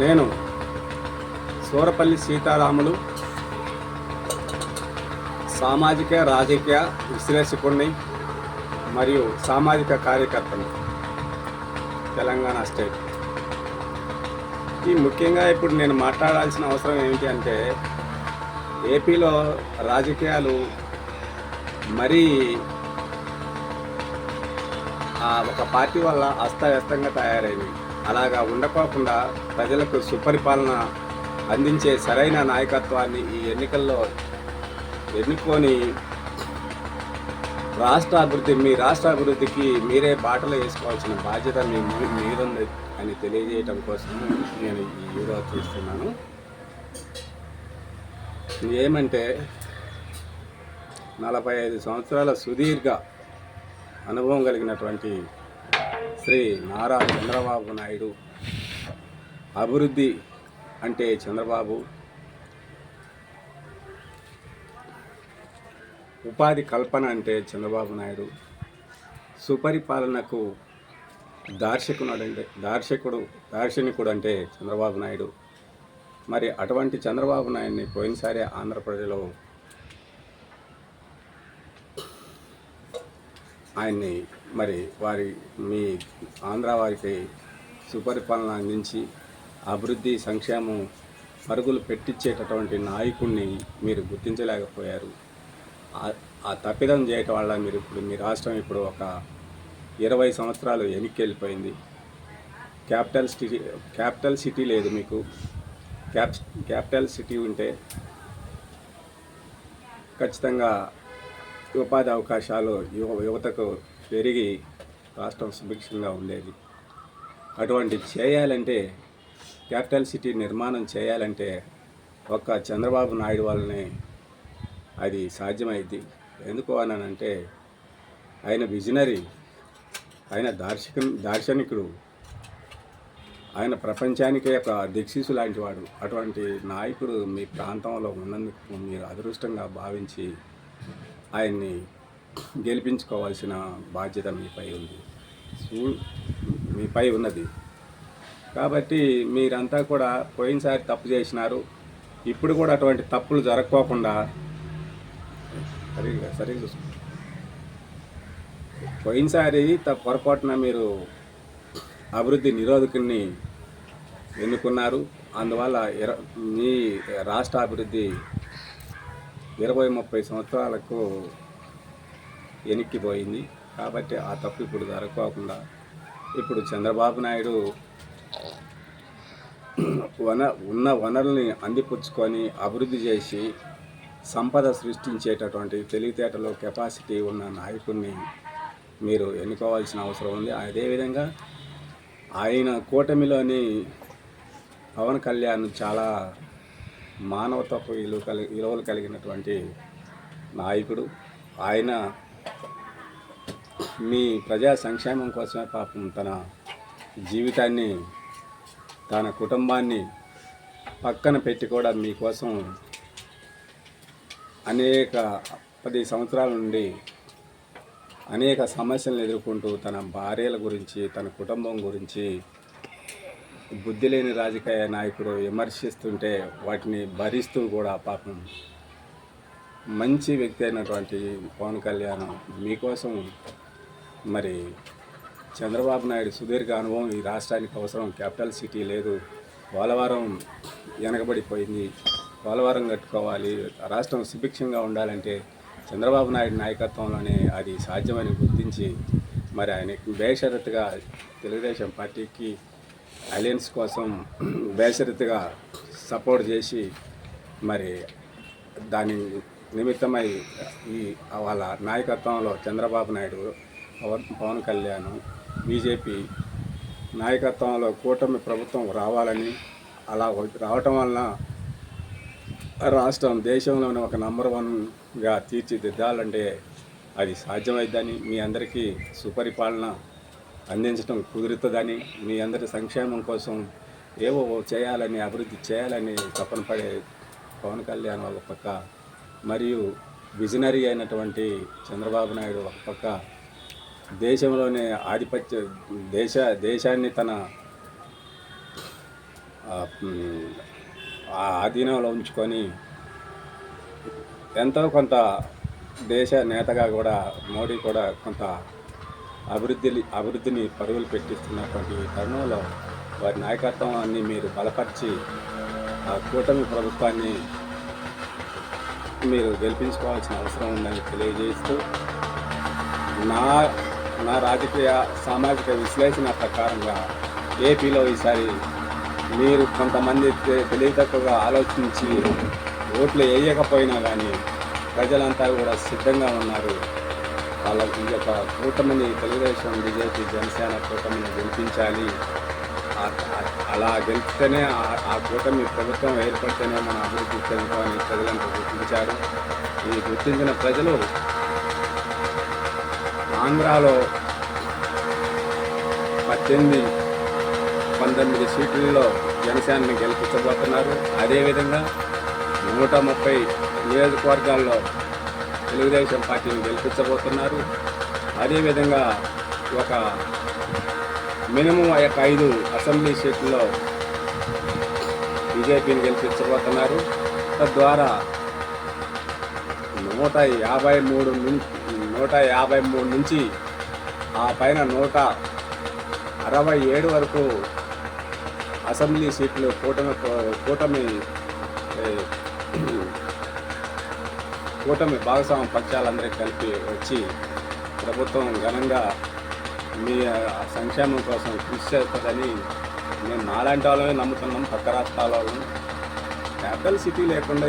నేను సూరపల్లి సీతారాములు సామాజిక రాజకీయ విశ్లేషకుడిని మరియు సామాజిక కార్యకర్తను తెలంగాణ స్టేట్. ఈ ముఖ్యంగా ఇప్పుడు నేను మాట్లాడాల్సిన అవసరం ఏమిటి అంటే, ఏపీలో రాజకీయాలు మరీ ఒక పార్టీ వల్ల అస్తవ్యస్తంగా తయారైంది. అలాగా ఉండకోకుండా ప్రజలకు సుపరిపాలన అందించే సరైన నాయకత్వాన్ని ఈ ఎన్నికల్లో ఎన్నుకొని మీ రాష్ట్ర అభివృద్ధికి మీరే బాటలు వేసుకోవాల్సిన బాధ్యత మీరుంది అని తెలియజేయటం కోసం నేను ఈ వీడియో చూస్తున్నాను. ఏమంటే 45 సంవత్సరాల సుదీర్ఘ అనుభవం కలిగినటువంటి శ్రీ నారా చంద్రబాబు నాయుడు, అభివృద్ధి అంటే చంద్రబాబు, ఉపాధి కల్పన అంటే చంద్రబాబు నాయుడు, సుపరిపాలనకు దార్శనికుడు అంటే చంద్రబాబు నాయుడు. మరి అటువంటి చంద్రబాబు నాయుడిని పోయినసారి ఆంధ్రప్రదేశ్లో ఆయన్ని మీ ఆంధ్ర వారికి సుపరిపాలన అందించి అభివృద్ధి సంక్షేమం పరుగులు పెట్టించేటటువంటి నాయకుడిని మీరు గుర్తించలేకపోయారు. ఆ తప్పిదం చేయటం వల్ల మీ రాష్ట్రం ఇప్పుడు ఒక 20 సంవత్సరాలు వెనక్కి వెళ్ళిపోయింది. క్యాపిటల్ సిటీ లేదు మీకు. క్యాపిటల్ సిటీ ఉంటే ఖచ్చితంగా ఉపాధి అవకాశాలు యువతకు పెరిగి రాష్ట్రం సుభిక్షంగా ఉండేది. అటువంటి చేయాలంటే, క్యాపిటల్ సిటీ నిర్మాణం చేయాలంటే ఒక్క చంద్రబాబు నాయుడు వల్లనే అది సాధ్యమైంది. ఎందుకు అనంటే, ఆయన విజనరీ, ఆయన దార్శనికుడు, ఆయన ప్రపంచానికే ఒక దిక్సూచి లాంటి వాడు. అటువంటి నాయకుడు మీ ప్రాంతంలో ఉన్నందుకు మీరు అదృష్టంగా భావించి ఆయన్ని గెలిపించుకోవాల్సిన బాధ్యత మీపై ఉన్నది. కాబట్టి మీరంతా కూడా పోయినసారి తప్పు చేసినారు. ఇప్పుడు కూడా అటువంటి తప్పులు జరగకోకుండా సరిగ్గా చూసుకో. పోయినసారి పొరపాటున మీరు అభివృద్ధి నిరోధకుని ఎన్నుకున్నారు. అందువల్ల మీ రాష్ట్ర అభివృద్ధి 20-30 సంవత్సరాలకు వెనక్కిపోయింది. కాబట్టి ఆ తప్పు ఇప్పుడు జరగకోకుండా ఇప్పుడు చంద్రబాబు నాయుడు ఉన్న వనరుల్ని అందిపుచ్చుకొని అభివృద్ధి చేసి సంపద సృష్టించేటటువంటి తెలివితేటలు, కెపాసిటీ ఉన్న నాయకుడిని మీరు ఎన్నుకోవాల్సిన అవసరం ఉంది. అదేవిధంగా ఆయన కూటమిలోని పవన్ కళ్యాణ్ చాలా మానవత్వపు విలువలు కలిగినటువంటి నాయకుడు. ఆయన మీ ప్రజా సంక్షేమం కోసమే పాపం తన జీవితాన్ని, తన కుటుంబాన్ని పక్కన పెట్టి కూడా మీకోసం అనేక 10 సంవత్సరాల నుండి అనేక సమస్యలను ఎదుర్కొంటూ తన భార్యల గురించి, తన కుటుంబం గురించి బుద్ధి లేని రాజకీయ నాయకుడు విమర్శిస్తుంటే వాటిని భరిస్తూ కూడా పాపం మంచి వ్యక్తి అయినటువంటి పవన్ కళ్యాణ్ మీకోసం మరి చంద్రబాబు నాయుడు సుదీర్ఘ అనుభవం ఈ రాష్ట్రానికి అవసరం. క్యాపిటల్ సిటీ లేదు, పోలవరం వెనకబడిపోయింది, పోలవరం కట్టుకోవాలి, రాష్ట్రం సుభిక్షంగా ఉండాలంటే చంద్రబాబు నాయుడు నాయకత్వంలోనే అది సాధ్యమని గుర్తించి మరి ఆయన బేషరతుగా తెలుగుదేశం పార్టీకి అలయన్స్ కోసం బేషరతుగా సపోర్ట్ చేసి మరి దాని నిమిత్తమై వాళ్ళ నాయకత్వంలో చంద్రబాబు నాయుడు, పవన్ కళ్యాణ్, బీజేపీ నాయకత్వంలో కూటమి ప్రభుత్వం రావాలని, అలా రావటం వలన రాష్ట్రం దేశంలోని ఒక నంబర్ 1గా తీర్చిదిద్దాలంటే అది సాధ్యమైద్దని, మీ అందరికీ సుపరిపాలన అందించడం కుదురుతుందని, మీ అందరి సంక్షేమం కోసం ఏవో చేయాలని, అభివృద్ధి చేయాలని తపన పడే పవన్ కళ్యాణ్ ఒక పక్క, మరియు విజనరీ అయినటువంటి చంద్రబాబు నాయుడు ఒక పక్క దేశంలోనే దేశాన్ని తన ఆ, మ్, ఆ ఆధీనంలో ఉంచుకొని ఎంతో కొంత దేశ నేతగా కూడా మోడీ కూడా కొంత అభివృద్ధిని పరుగులు పెట్టిస్తున్నటువంటి తరుణంలో వారి నాయకత్వాన్ని మీరు బలపరిచి ఆ కూటమి ప్రభుత్వాన్ని మీరు గెలిపించుకోవాల్సిన అవసరం ఉందని తెలియజేస్తూ నా నా రాజకీయ సామాజిక విశ్లేషణ ప్రకారంగా ఏపీలో ఈసారి మీరు కొంతమంది తెలివితక్కువగా ఆలోచించి ఓట్లు వేయకపోయినా కానీ ప్రజలంతా కూడా సిద్ధంగా ఉన్నారు. వాళ్ళ ఈ యొక్క కూటమిని తెలుగుదేశం, బీజేపీ, జనసేన కూటమిని గెలిపించాలి. అలా గెలిస్తేనే ఆ కూటమి ప్రభుత్వం ఏర్పడితేనే మన అభివృద్ధి చెందుతామని ప్రజలంతా గుర్తించారు. ఈ గుర్తించిన ప్రజలు ఆంధ్రాలో 19 సీట్లలో జనసేనని గెలిపించబోతున్నారు. అదేవిధంగా 130 నియోజకవర్గాల్లో తెలుగుదేశం పార్టీని గెలిపించబోతున్నారు. అదేవిధంగా ఒక మినిమం 5 అసెంబ్లీ సీట్లలో బీజేపీని గెలిపించబోతున్నారు. తద్వారా 153 నుంచి ఆ పైన 167 వరకు అసెంబ్లీ సీట్లు కూటమి భాగస్వామ్య పక్షాలందరికీ కలిపి వచ్చి ప్రభుత్వం ఘనంగా మీ సంక్షేమం కోసం కృషి చేస్తుందని మేము నాలాంటి వాళ్ళమే నమ్ముతున్నాం. పక్క రాష్ట్రాలలో క్యాపిటల్ సిటీ లేకుండా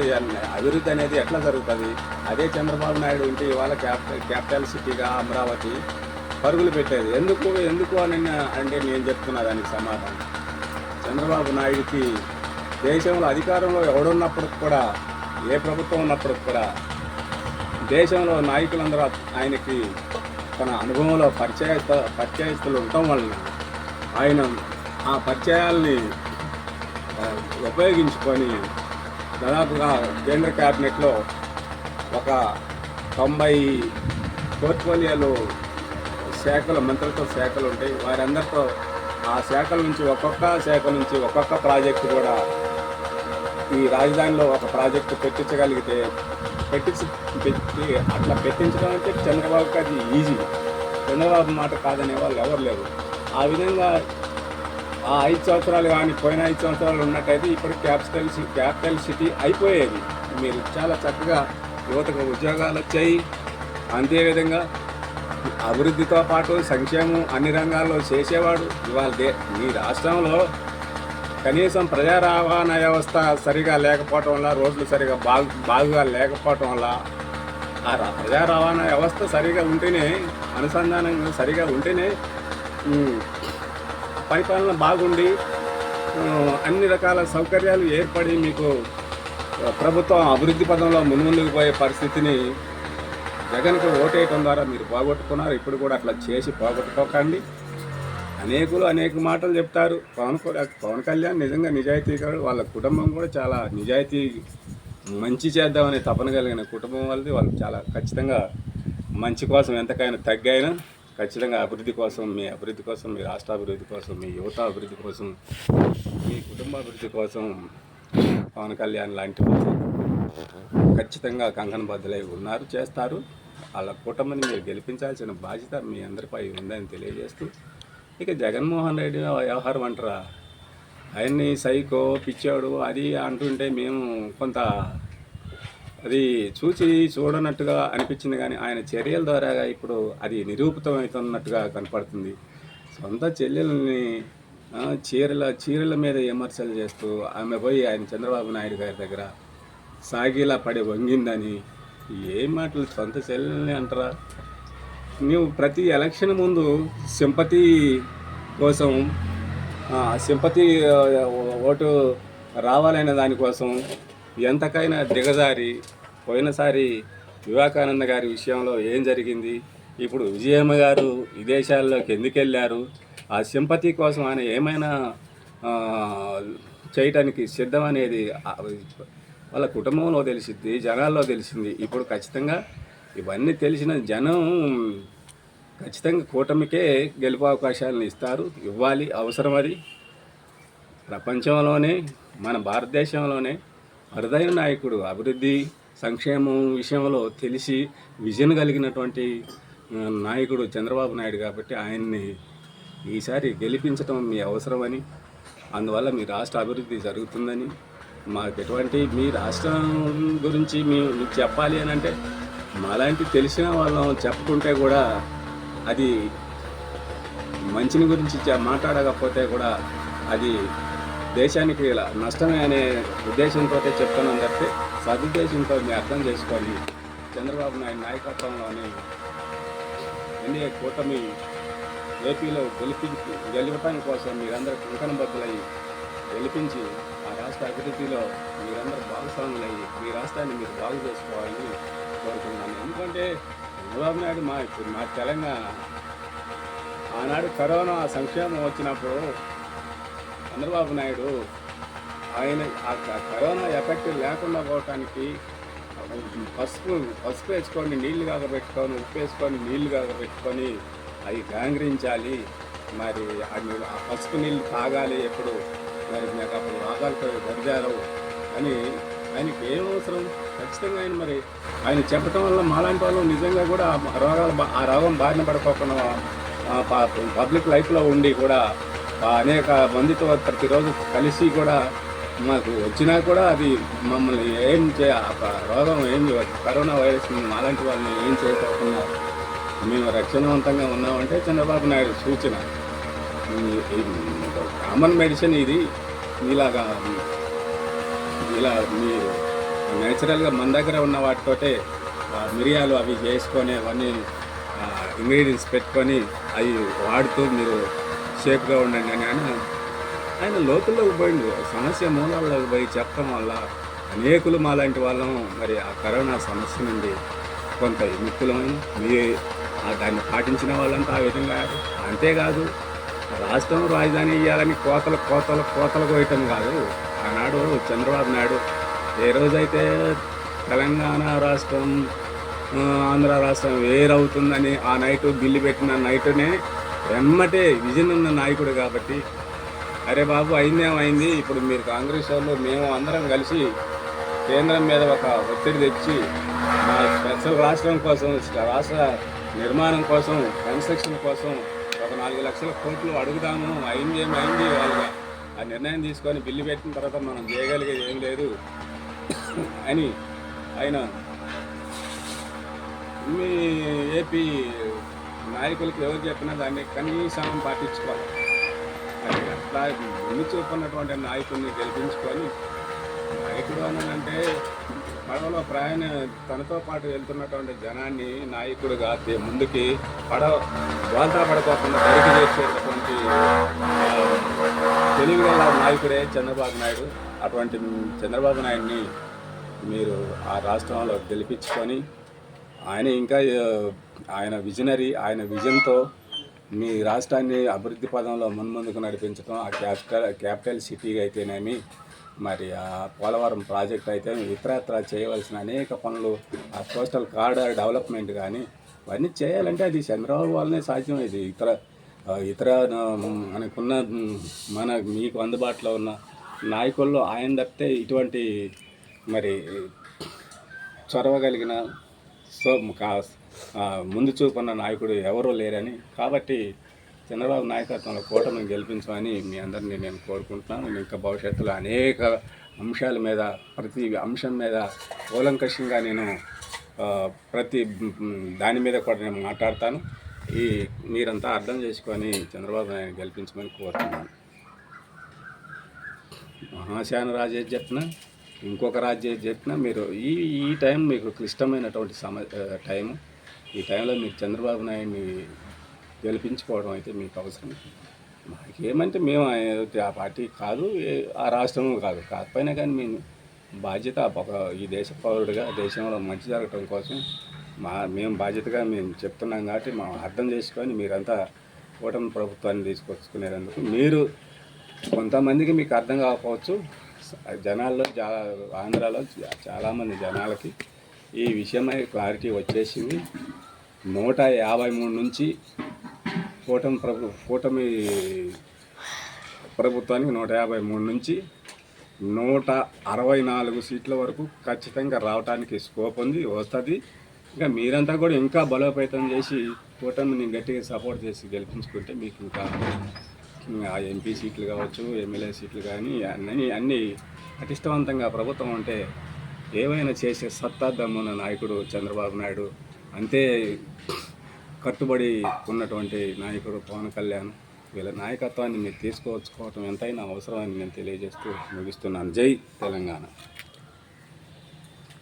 అభివృద్ధి అనేది ఎట్లా జరుగుతుంది? అదే చంద్రబాబు నాయుడు ఉంటే ఇవాళ క్యాపిటల్ సిటీగా అమరావతి పరుగులు పెట్టేది. ఎందుకు అని అంటే నేను చెప్తున్నా దానికి సమాధానం. చంద్రబాబు నాయుడికి దేశంలో అధికారంలో ఎవడున్నప్పుడు కూడా, ఏ ప్రభుత్వం ఉన్నప్పుడు కూడా దేశంలో నాయకులందరూ ఆయనకి తన అనుభవంలో పరిచయస్తులు ఉండటం వలన ఆయన ఆ పరిచయాల్ని ఉపయోగించుకొని దాదాపుగా కేంద్ర క్యాబినెట్లో ఒక 90 పోర్ట్ఫోలియోలు మంత్రిత్వ శాఖలు ఉంటాయి. వారందరితో ఆ శాఖల నుంచి ఒక్కొక్క ప్రాజెక్టు కూడా ఈ రాజధానిలో ఒక ప్రాజెక్టు అట్లా పెట్టించడం అంటే చంద్రబాబుకి అది ఈజీ. చంద్రబాబు మాట కాదనే వాళ్ళు ఎవరు లేరు. ఆ విధంగా ఆ 5 సంవత్సరాలు కానీ పోయిన 5 సంవత్సరాలు ఉన్నట్టయితే ఇప్పుడు క్యాపిటల్ సిటీ అయిపోయేది. మీరు చాలా చక్కగా యువతకు ఉద్యోగాలు వచ్చాయి. అంతేవిధంగా అభివృద్ధితో పాటు సంక్షేమం అన్ని రంగాల్లో చేసేవాడు. ఇవాళ మీ రాష్ట్రంలో కనీసం ప్రజా రవాణా వ్యవస్థ సరిగా లేకపోవటం వల్ల, రోడ్లు సరిగా బాగుగా లేకపోవటం వల్ల, ఆ ప్రజా రవాణా వ్యవస్థ సరిగా ఉంటేనే, అనుసంధానం సరిగా ఉంటేనే పరిపాలన బాగుండి అన్ని రకాల సౌకర్యాలు ఏర్పడి మీకు ప్రభుత్వం అభివృద్ధి పదంలో ముందుకు పోయే పరిస్థితిని జగన్కి ఓటేయటం ద్వారా మీరు పోగొట్టుకున్నారు. ఇప్పుడు కూడా అట్లా చేసి పోగొట్టుకోకండి. అనేక మాటలు చెప్తారు. పవన్ కళ్యాణ్ నిజంగా నిజాయితీగాడు. వాళ్ళ కుటుంబం కూడా చాలా నిజాయితీ, మంచి చేద్దామనే తపన కలిగిన కుటుంబం వాళ్ళది. వాళ్ళు చాలా ఖచ్చితంగా మంచి కోసం ఎంతకైనా తగ్గైనా ఖచ్చితంగా అభివృద్ధి కోసం, మీ అభివృద్ధి కోసం, మీ రాష్ట్ర అభివృద్ధి కోసం, మీ యువత అభివృద్ధి కోసం, మీ కుటుంబ అభివృద్ధి కోసం పవన్ కళ్యాణ్ లాంటి వాళ్ళు ఖచ్చితంగా కంకణబద్ధులై ఉన్నారు, చేస్తారు. వాళ్ళ కుటుంబాన్ని మీరు గెలిపించాల్సిన బాధ్యత మీ అందరిపై ఉందని తెలియజేస్తూ, ఇక జగన్మోహన్ రెడ్డి వ్యవహారం అంటారా, ఆయన్ని సైకో పిచ్చాడు అది అంటుంటే మేము కొంత అది చూడనట్టుగా అనిపించింది. కానీ ఆయన చర్యల ద్వారా ఇప్పుడు అది నిరూపితమవుతున్నట్టుగా కనపడుతుంది. సొంత చెల్లెల్ని చీరల మీద విమర్శలు చేస్తూ ఆమె పోయి ఆయన చంద్రబాబు నాయుడు గారి దగ్గర సాగిలా పడి వంగిందని ఏం మాటలు, సొంత చెల్లెల్ని అంటారా? నువ్వు ప్రతి ఎలక్షన్ ముందు సింపతి కోసం, సింపతి ఓటు రావాలనే దానికోసం ఎంతకైనా దిగజారి, పోయినసారి వివేకానంద గారి విషయంలో ఏం జరిగింది, ఇప్పుడు విజయమ్మ గారు విదేశాల్లోకి ఎందుకు వెళ్ళారు, ఆ సింపతి కోసం ఆయన ఏమైనా చేయటానికి సిద్ధం అనేది వాళ్ళ కుటుంబంలో తెలిసింది, జనాల్లో తెలిసింది. ఇప్పుడు ఖచ్చితంగా ఇవన్నీ తెలిసిన జనం ఖచ్చితంగా కూటమికే గెలుపు అవకాశాలను ఇస్తారు, ఇవ్వాలి, అవసరం అది. ప్రపంచంలోనే మన భారతదేశంలోనే అరుదైన నాయకుడు, అభివృద్ధి సంక్షేమం విషయంలో తెలిసి విజన్ కలిగినటువంటి నాయకుడు చంద్రబాబు నాయుడు కాబట్టి ఆయన్ని ఈసారి గెలిపించడం మీ అవసరమని, అందువల్ల మీ రాష్ట్ర అభివృద్ధి జరుగుతుందని, మాకు ఎటువంటి మీ రాష్ట్రం గురించి మీకు చెప్పాలి అని అంటే మాలాంటి తెలిసిన వాళ్ళం చెప్పుకుంటే కూడా అది మంచిని గురించి మాట్లాడకపోతే కూడా అది దేశానికి ఇలా నష్టమే అనే ఉద్దేశంతో చెప్తున్నాం తప్పితే సదుద్దేశంతో మీరు అర్థం చేసుకొని చంద్రబాబు నాయుడు నాయకత్వంలోని ఎన్డీఏ కూటమి ఏపీలో గెలవటం కోసం మీరందరూ కంకణబద్ధులయ్యి గెలిపించి ఆ రాష్ట్ర అభివృద్ధిలో మీరందరూ భాగస్వాములయ్యి మీ రాష్ట్రాన్ని మీరు బాగు చేసుకోవాలని కోరుతున్నాను. ఎందుకంటే చంద్రబాబు నాయుడు మా తెలంగాణ ఆనాడు కరోనా సంక్షేమం వచ్చినప్పుడు చంద్రబాబు నాయుడు ఆయన ఆ కరోనా ఎఫెక్ట్ లేకుండా పోవటానికి పసుపు వేసుకొని నీళ్లు కాగబెట్టుకొని ఉప్పు వేసుకొని నీళ్లు కాగబెట్టుకొని అవి గాంగ్రించాలి, మరి ఆ పసుపు నీళ్ళు తాగాలి ఎప్పుడు, మరి నాకు అప్పుడు రోగాలతో గడిచారవు అని ఆయనకి ఏం అవసరం. ఖచ్చితంగా ఆయన చెప్పడం వల్ల మాలాంటి వాళ్ళు నిజంగా కూడా ఆ రోగం బారిన పడుకోకుండా పబ్లిక్ లైఫ్లో ఉండి కూడా అనేక మందితో ప్రతిరోజు కలిసి కూడా మాకు వచ్చినా కూడా అది మమ్మల్ని రోగం కరోనా వైరస్ మాలాంటి వాళ్ళని ఏం చేయకోకుండా మేము రక్షణవంతంగా ఉన్నామంటే చంద్రబాబు నాయుడు సూచన. కామన్ మెడిసిన్ ఇది. ఇలా మీరు నేచురల్గా మన దగ్గర ఉన్న వాటితోటే మిరియాలు అవి చేసుకొని అవన్నీ ఇంగ్రీడియంట్స్ పెట్టుకొని అవి వాడుతూ మీరు సేఫ్గా ఉండండి అని ఆయన లోతుల్లోకి పోయిండు. సమస్య మూలాల్లోకి పోయి చెప్పడం వల్ల అనేకులు మాలాంటి వాళ్ళం మరి ఆ కరోనా సమస్య నుండి కొంత విముక్తులమైన దాన్ని పాటించిన వాళ్ళంతా ఆ విధంగా. అంతేకాదు రాష్ట్రం రాజధాని ఇవ్వాలని కోతలు కోయటం కాదు. ఆనాడు చంద్రబాబు నాయుడు ఏ రోజైతే తెలంగాణ రాష్ట్రం ఆంధ్ర రాష్ట్రం వేరవుతుందని ఆ నైటు బిల్లు పెట్టిన నైటునే వెమ్మటే విజన్ ఉన్న నాయకుడు కాబట్టి అరే బాబు అయిందేమైంది, ఇప్పుడు మీరు కాంగ్రెస్ వాళ్ళు మేము అందరం కలిసి కేంద్రం మీద ఒక ఒత్తిడి తెచ్చి మా స్పెషల్ రాష్ట్రం కోసం రాష్ట్ర నిర్మాణం కోసం కన్స్ట్రక్షన్ కోసం ఒక 4 లక్షల కోట్లు అడుగుదాము, అయింది వాళ్ళగా ఆ నిర్ణయం తీసుకొని బిల్లు పెట్టిన తర్వాత మనం చేయగలిగేది ఏం లేదు అని ఆయన మీ ఏపీ నాయకులకి ఎవరు చెప్పినా దాన్ని కనీసం పాటించుకోవాలి. అది అట్లా ముందు చూపున్నటువంటి నాయకుడిని గెలిపించుకొని, నాయకుడు అనంటే పడవలో తనతో పాటు వెళ్తున్నటువంటి జనాన్ని నాయకుడుగా ముందుకి వాల్తా పడుకోకుండా బయటకు చేసేటటువంటి తెలివిగల నాయకుడే చంద్రబాబు నాయుడు. అటువంటి చంద్రబాబు నాయుడిని మీరు ఆ రాష్ట్రంలో గెలిపించుకొని ఆయన విజనరీ, ఆయన విజన్తో మీ రాష్ట్రాన్ని అభివృద్ధి పదంలో ముందుకు నడిపించడం, ఆ క్యాపిటల్ సిటీ అయితేనేమి, మరి ఆ పోలవరం ప్రాజెక్ట్ అయితే ఇతరత్ర చేయవలసిన అనేక పనులు, ఆ కోస్టల్ కార్డర్ డెవలప్మెంట్ కానీ అవన్నీ చేయాలంటే అది చంద్రబాబు వల్లనే సాధ్యం. ఇది ఇతర మీకు అందుబాటులో ఉన్న నాయకుల్లో ఆయన తప్పితే ఇటువంటి మరి చొరవ కలిగిన ముందు చూపున్న నాయకుడు ఎవరూ లేరని, కాబట్టి చంద్రబాబు నాయకత్వంలో కూటమిని గెలిపించమని మీ అందరినీ నేను కోరుకుంటున్నాను. ఇంకా భవిష్యత్తులో అనేక అంశాల మీద, ప్రతి అంశం మీద కూలంకషంగా నేను ప్రతి దాని మీద కూడా నేను మాట్లాడతాను. మీరంతా అర్థం చేసుకొని చంద్రబాబు నాయుడు గెలిపించమని కోరుతున్నాను. మహాశాన రాజు ఏది చెప్పినా, ఇంకొక రాజ్యం ఏది చెప్పినా మీరు ఈ టైం మీకు క్లిష్టమైనటువంటి టైము. ఈ టైంలో మీరు చంద్రబాబు నాయుడిని గెలిపించుకోవడం అయితే మీకు అవసరం. మాకేమంటే మేము ఆ పార్టీ కాదు, ఆ రాష్ట్రం కాదు, కాకపోయినా కానీ మేము బాధ్యత ఈ దేశ పౌరుడిగా దేశంలో మంచి జరగటం కోసం మేము బాధ్యతగా మేము చెప్తున్నాం. కాబట్టి మా అర్థం చేసుకొని మీరంతా కూటమి ప్రభుత్వాన్ని తీసుకొచ్చుకునేందుకు మీరు కొంతమందికి మీకు అర్థం కాకపోవచ్చు, జనాల్లో ఆంధ్రాలో చాలామంది జనాలకి ఈ విషయమై క్లారిటీ వచ్చేసింది. 153 నుంచి కూటమి ప్రభుత్వానికి 153 నుంచి 164 సీట్ల వరకు ఖచ్చితంగా రావడానికి స్కోప్ ఉంది, వస్తుంది. ఇంకా మీరంతా కూడా ఇంకా బలోపేతం చేసి కూటమిని గట్టిగా సపోర్ట్ చేసి గెలిపించుకుంటే మీకు ఇంకా ఎంపీ సీట్లు కావచ్చు, ఎమ్మెల్యే సీట్లు కానీ అన్నీ పటిష్టవంతంగా ప్రభుత్వం అంటే ఏవైనా చేసే సత్తా దమ్మున్న నాయకుడు చంద్రబాబు నాయుడు, అంతే కట్టుబడి ఉన్నటువంటి నాయకుడు పవన్ కళ్యాణ్. వీళ్ళ నాయకత్వాన్ని మీరు తీసుకోవచ్చుకోవటం ఎంతైనా అవసరమని నేను తెలియజేస్తూ ముగిస్తున్నాను. జై తెలంగాణ.